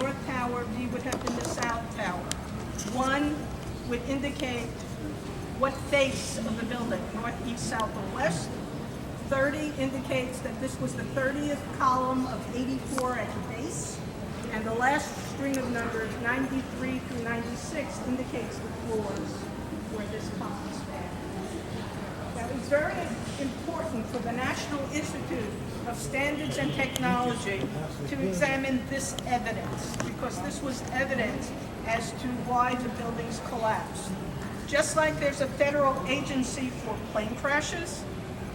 north tower, B would have been the south tower. 1 would indicate what face of the building, north, east, south, or west. 30 indicates that this was the 30th column of 84 at the base. And the last string of numbers, 93 through 96, indicates the floors where this column spanned. Now, it's very important for the National Institute of Standards and Technology to examine this evidence, because this was evidence as to why the buildings collapsed. Just like there's a federal agency for plane crashes,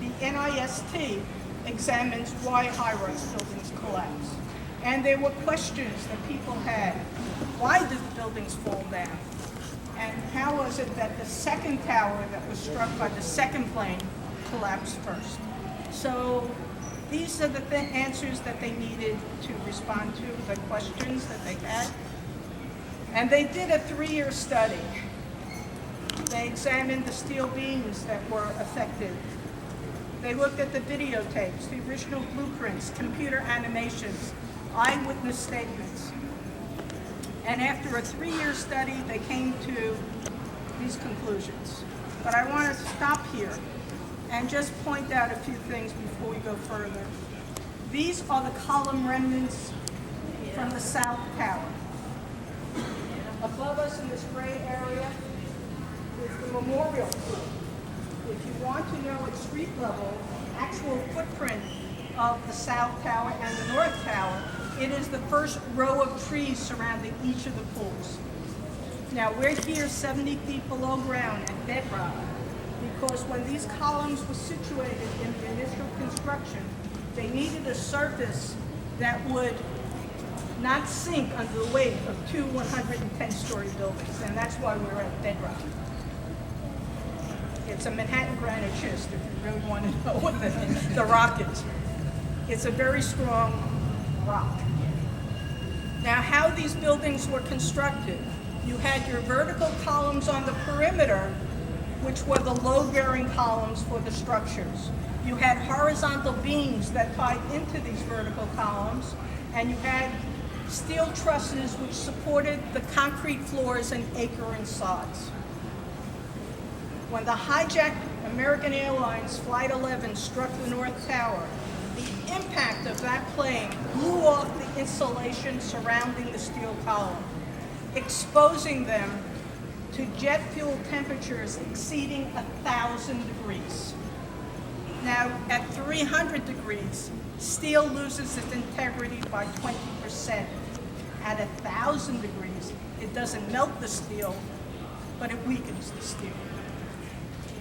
the NIST examines why high-rise buildings collapse. And there were questions that people had. Why did the buildings fall down? And how was it that the second tower that was struck by the second plane collapsed first? So these are the answers that they needed to respond to, the questions that they had. And they did a 3-year study. They examined the steel beams that were affected. They looked at the videotapes, the original blueprints, computer animations, eyewitness statements. And after a 3-year study, they came to these conclusions. But I want to stop here and just point out a few things before we go further. These are the column remnants from the south tower. Above us in this gray area is the memorial pool. If you want to know at street level, actual footprint of the south tower and the north tower, it is the first row of trees surrounding each of the pools. Now, we're here 70 feet below ground at bedrock, because when these columns were situated in the initial construction, they needed a surface that would not sink under the weight of 2 110-story buildings, and that's why we're at bedrock. It's a Manhattan granite schist, if you really want to know what the rock is. It's a very strong rock. Now, how these buildings were constructed, you had your vertical columns on the perimeter, which were the load-bearing columns for the structures. You had horizontal beams that tied into these vertical columns, and you had steel trusses which supported the concrete floors and anchor sods. When the hijacked American Airlines Flight 11 struck the North Tower, the impact of that plane blew off the insulation surrounding the steel column, exposing them to jet fuel temperatures exceeding 1,000 degrees. Now, at 300 degrees, steel loses its integrity by 20%. At 1,000 degrees, it doesn't melt the steel, but it weakens the steel.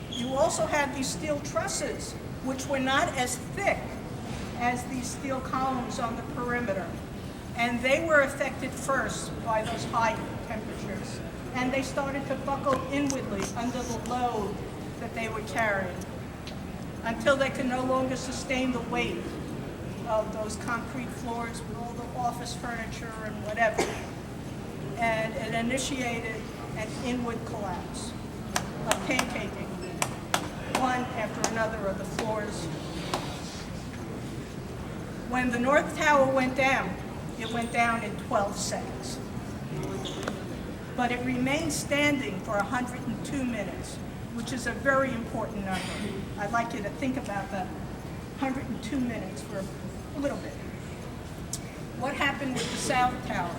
You also had these steel trusses, which were not as thick as these steel columns on the perimeter. And they were affected first by those high temperatures. And they started to buckle inwardly under the load that they were carrying, until they could no longer sustain the weight of those concrete floors with all the office furniture and whatever. And it initiated an inward collapse, a pancaking, one after another of the floors. When the North Tower went down, it went down in 12 seconds. But it remained standing for 102 minutes, which is a very important number. I'd like you to think about that 102 minutes for a little bit. What happened with the South Tower?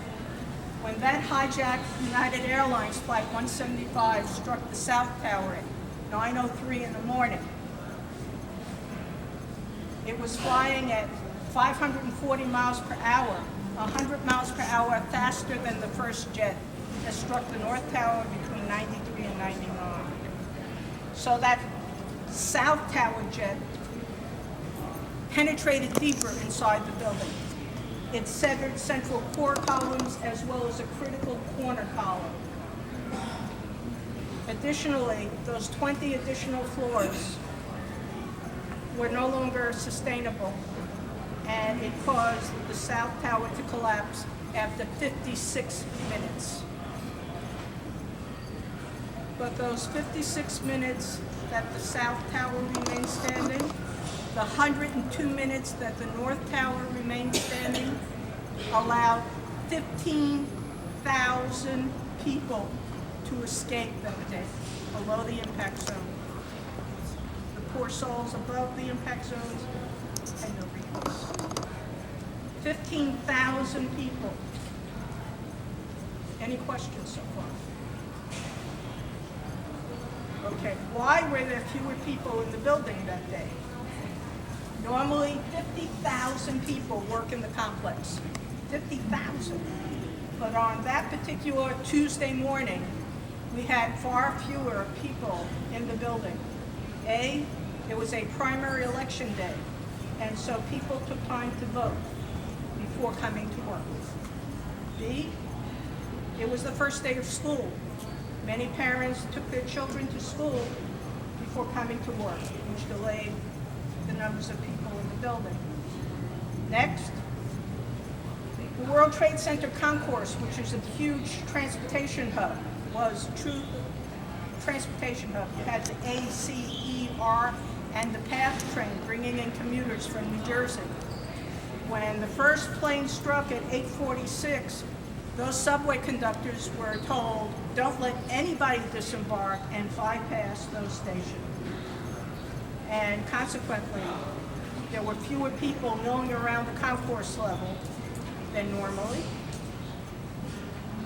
When that hijacked United Airlines Flight 175 struck the South Tower at 9:03 in the morning, it was flying at 540 miles per hour, 100 miles per hour faster than the first jet that struck the North Tower between 93 and 99. So that South Tower jet penetrated deeper inside the building. It severed central core columns as well as a critical corner column. Additionally, those 20 additional floors were no longer sustainable, and it caused the South Tower to collapse after 56 minutes. But those 56 minutes that the South Tower remained standing, the 102 minutes that the North Tower remained standing, allowed 15,000 people to escape that day below the impact zone. The poor souls above the impact zones had no recourse. 15,000 people. Any questions so far? Okay, why were there fewer people in the building that day? Normally, 50,000 people work in the complex. 50,000. But on that particular Tuesday morning, we had far fewer people in the building. A, it was a primary election day, and so people took time to vote before coming to work. B, it was the first day of school. Many parents took their children to school before coming to work, which delayed the numbers of people in the building. Next, the World Trade Center concourse, which is a huge transportation hub, was true transportation hub. You had the ACER and the PATH train bringing in commuters from New Jersey. When the first plane struck at 8:46, those subway conductors were told, don't let anybody disembark and bypass those stations. And consequently, there were fewer people milling around the concourse level than normally.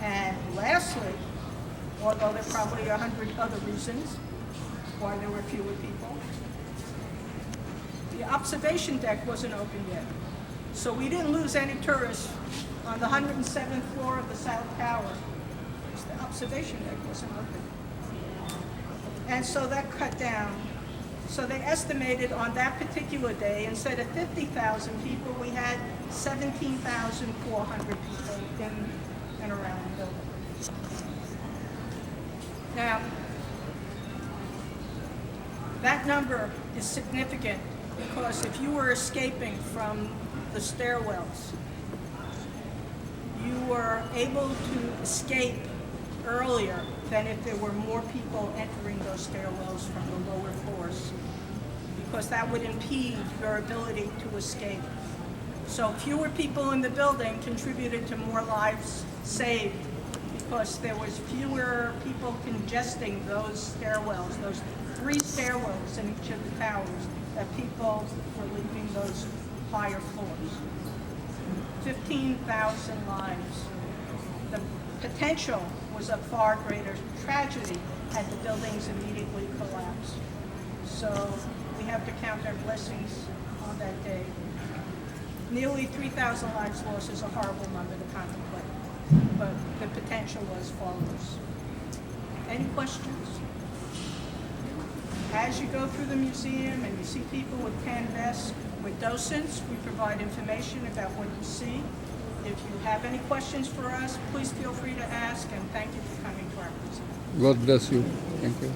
And lastly, although there are probably 100 other reasons why there were fewer people, the observation deck wasn't open yet. So we didn't lose any tourists on the 107th floor of the South Tower. The observation deck wasn't open. And so that cut down. So they estimated on that particular day, instead of 50,000 people, we had 17,400 people in and around the building. Now, that number is significant because if you were escaping from the stairwells, you were able to escape earlier than if there were more people entering those stairwells from the lower floors, because that would impede your ability to escape. So fewer people in the building contributed to more lives saved because there was fewer people congesting those stairwells, those 3 stairwells in each of the towers, that people were leaving those higher floors. 15,000 lives. The potential was a far greater tragedy had the buildings immediately collapsed. So we have to count our blessings on that day. Nearly 3,000 lives lost is a horrible number to contemplate, but the potential was far worse. Any questions? As you go through the museum and you see people with tan vests, with docents, we provide information about what you see. If you have any questions for us, please feel free to ask, and thank you for coming to our museum. God bless you. Thank you.